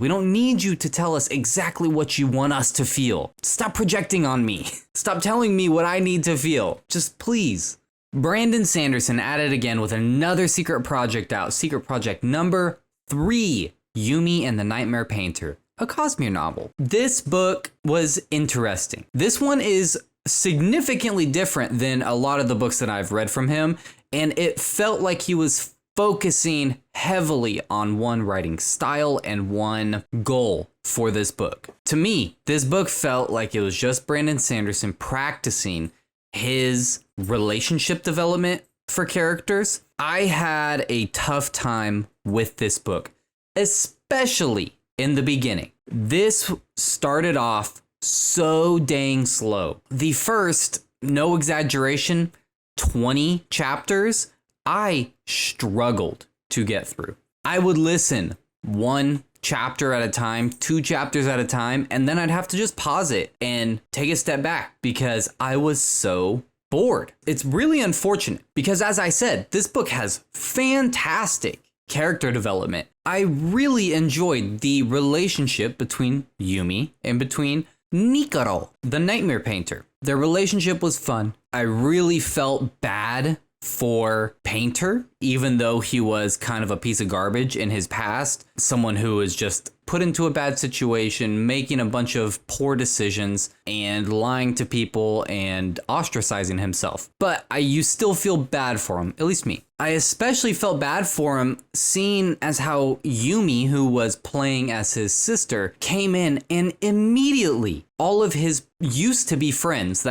We don't need you to tell us exactly what you want us to feel. Stop projecting on me. Stop telling me what I need to feel. Just please. Brandon Sanderson at it again with another secret project out. Secret project number 3, Yumi and the Nightmare Painter, a Cosmere novel. This book was interesting. This one is significantly different than a lot of the books that I've read from him, and it felt like he was focusing heavily on one writing style and one goal for this book. To me, this book felt like it was just Brandon Sanderson practicing his relationship development for characters. I had a tough time with this book, especially in the beginning. This started off so dang slow. The first, no exaggeration, 20 chapters, I struggled to get through. I would listen 1 chapter at a time, 2 chapters at a time, and then I'd have to just pause it and take a step back because I was so bored. It's really unfortunate because, as I said, this book has fantastic character development. I really enjoyed the relationship between Yumi and between Nikaro, the Nightmare Painter. Their relationship was fun. I really felt bad for Painter, even though he was kind of a piece of garbage in his past, someone who was just put into a bad situation, making a bunch of poor decisions and lying to people and ostracizing himself. But you still feel bad for him, at least me. I especially felt bad for him seeing as how Yumi, who was playing as his sister, came in and immediately all of his used to be friends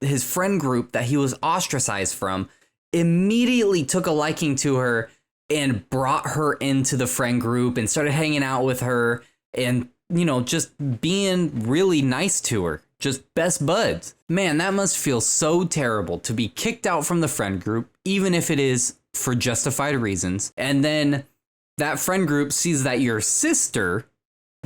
his friend group that he was ostracized from immediately took a liking to her and brought her into the friend group and started hanging out with her and, just being really nice to her. Just best buds. Man, that must feel so terrible to be kicked out from the friend group, even if it is for justified reasons. And then that friend group sees that your sister,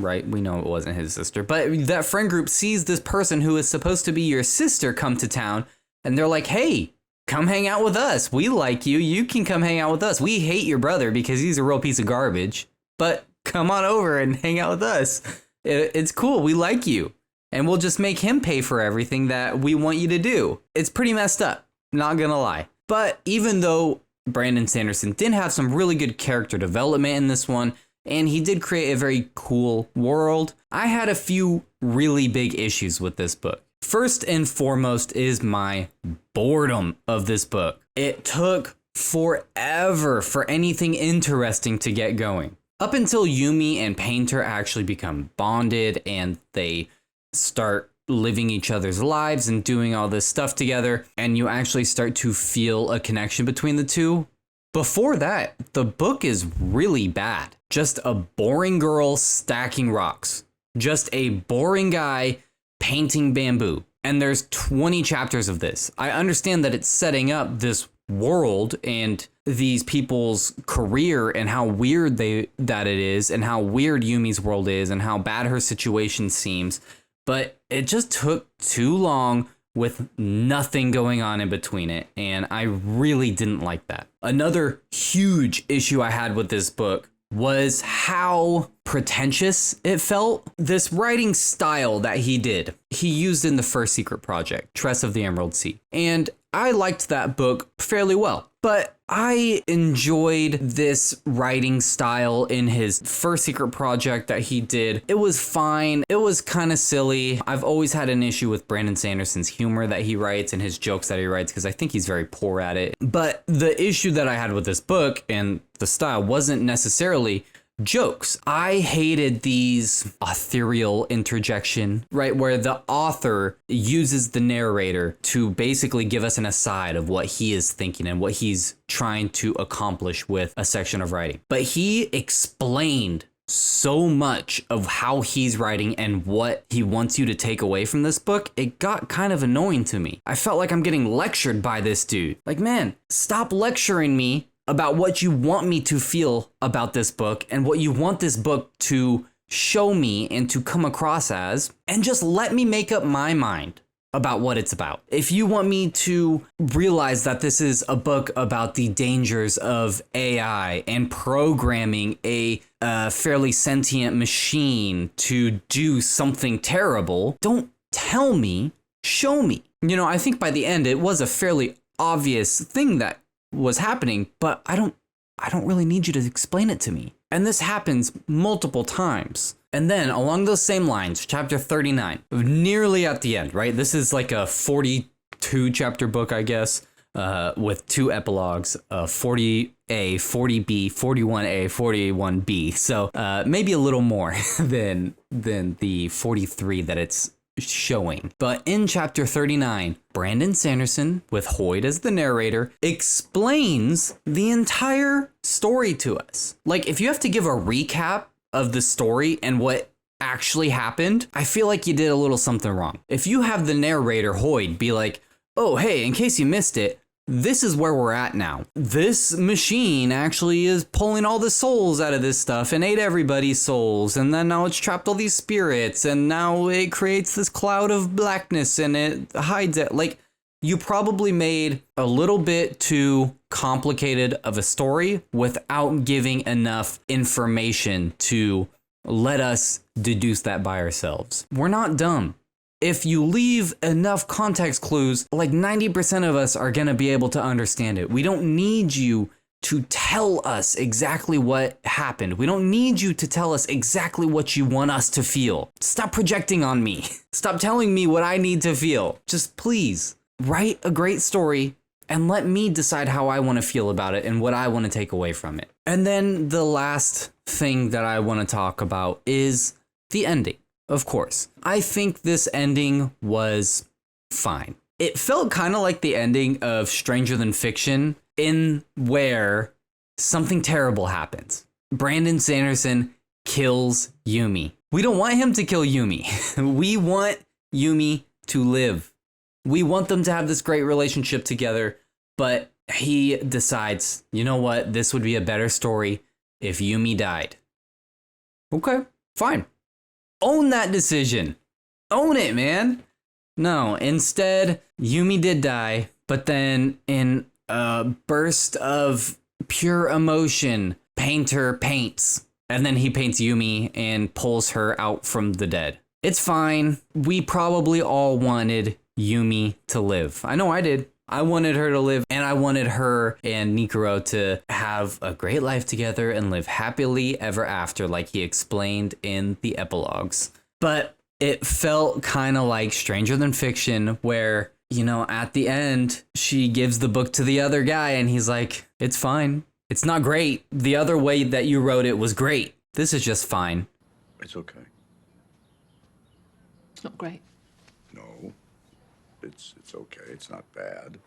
right? We know it wasn't his sister, but that friend group sees this person who is supposed to be your sister come to town and they're like, hey, come hang out with us. We like you. You can come hang out with us. We hate your brother because he's a real piece of garbage, but come on over and hang out with us. It's cool. We like you. And we'll just make him pay for everything that we want you to do. It's pretty messed up. Not gonna lie. But even though Brandon Sanderson did have some really good character development in this one, and he did create a very cool world, I had a few really big issues with this book. First and foremost is my boredom of this book. It took forever for anything interesting to get going. Up until Yumi and Painter actually become bonded and they start living each other's lives and doing all this stuff together, and you actually start to feel a connection between the two. Before that, the book is really bad. Just a boring girl stacking rocks. Just a boring guy painting bamboo. And there's 20 chapters of this. I understand that it's setting up this world and these people's career and how weird that it is and how weird Yumi's world is and how bad her situation seems. But it just took too long with nothing going on in between it. And I really didn't like that. Another huge issue I had with this book was how pretentious it felt. This writing style that he used in the first secret project, Tress of the Emerald Sea. And I liked that book fairly well, but I enjoyed this writing style in his first secret project that he did. It was fine. It was kind of silly. I've always had an issue with Brandon Sanderson's humor that he writes and his jokes that he writes because I think he's very poor at it. But the issue that I had with this book and the style wasn't necessarily jokes. I hated these ethereal interjection, right, where the author uses the narrator to basically give us an aside of what he is thinking and what he's trying to accomplish with a section of writing. But he explained so much of how he's writing and what he wants you to take away from this book, it got kind of annoying to me. I felt like I'm getting lectured by this dude. Like, man, stop lecturing me about what you want me to feel about this book and what you want this book to show me and to come across as, and just let me make up my mind about what it's about. If you want me to realize that this is a book about the dangers of AI and programming a fairly sentient machine to do something terrible, don't tell me, show me. You know, I think by the end it was a fairly obvious thing that was happening, but I don't really need you to explain it to me. And this happens multiple times. And then along those same lines, chapter 39, nearly at the end, right? This is like a 42 chapter book, I guess, with 2 epilogues, 40A, 40B, 41A, 41B. So maybe a little more than the 43 that it's showing. But in chapter 39, Brandon Sanderson, with Hoyt as the narrator, explains the entire story to us. Like, if you have to give a recap of the story and what actually happened, I feel like you did a little something wrong. If you have the narrator, Hoyt, be like, oh, hey, in case you missed it, this is where we're at now. This machine actually is pulling all the souls out of this stuff and ate everybody's souls. And then now it's trapped all these spirits. And now it creates this cloud of blackness and it hides it. Like, you probably made a little bit too complicated of a story without giving enough information to let us deduce that by ourselves. We're not dumb. If you leave enough context clues, like 90% of us are going to be able to understand it. We don't need you to tell us exactly what happened. We don't need you to tell us exactly what you want us to feel. Stop projecting on me. Stop telling me what I need to feel. Just please write a great story and let me decide how I want to feel about it and what I want to take away from it. And then the last thing that I want to talk about is the ending. Of course, I think this ending was fine. It felt kind of like the ending of Stranger Than Fiction, in where something terrible happens. Brandon Sanderson kills Yumi. We don't want him to kill Yumi. We want Yumi to live. We want them to have this great relationship together, but he decides, you know what, this would be a better story if Yumi died. Okay, fine. Own that decision. Own it, man. No, instead, Yumi did die, but then in a burst of pure emotion, Painter paints. And then he paints Yumi and pulls her out from the dead. It's fine. We probably all wanted Yumi to live. I know I did. I wanted her to live, and I wanted her and Nikuro to have a great life together and live happily ever after, like he explained in the epilogues. But it felt kind of like Stranger Than Fiction, where, you know, at the end, she gives the book to the other guy, and he's like, it's fine. It's not great. The other way that you wrote it was great. This is just fine. It's okay. It's not great. No, it's okay. It's not bad.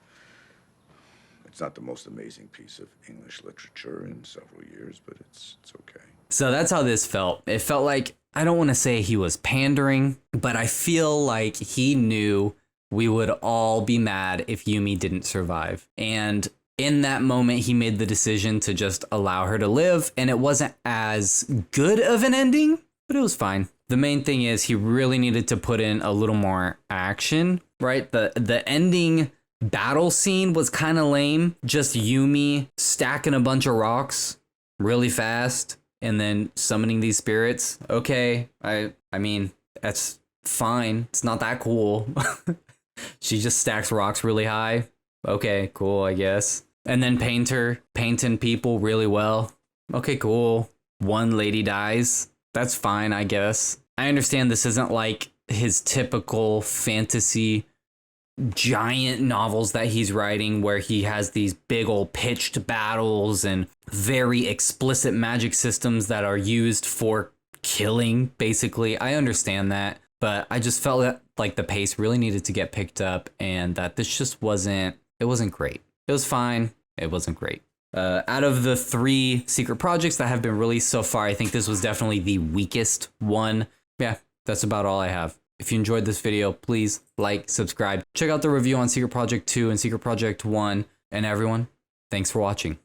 It's not the most amazing piece of English literature in several years, but it's okay. So that's how this felt. It felt like, I don't want to say he was pandering, but I feel like he knew we would all be mad if Yumi didn't survive. And in that moment, he made the decision to just allow her to live, and it wasn't as good of an ending, but it was fine. The main thing is he really needed to put in a little more action, right? The ending battle scene was kind of lame. Just Yumi stacking a bunch of rocks really fast and then summoning these spirits. Okay, I mean, that's fine. It's not that cool. She just stacks rocks really high. Okay, cool, I guess. And then Painter painting people really well. Okay, cool. One lady dies. That's fine, I guess. I understand this isn't like his typical fantasy giant novels that he's writing where he has these big old pitched battles and very explicit magic systems that are used for killing, basically. I understand that, but I just felt that like the pace really needed to get picked up and that this just wasn't great. It was fine. It wasn't great. Out of the 3 secret projects that have been released so far, I think this was definitely the weakest one. Yeah, that's about all I have. If you enjoyed this video, please like, subscribe. Check out the review on Secret Project 2 and Secret Project 1. And everyone, thanks for watching.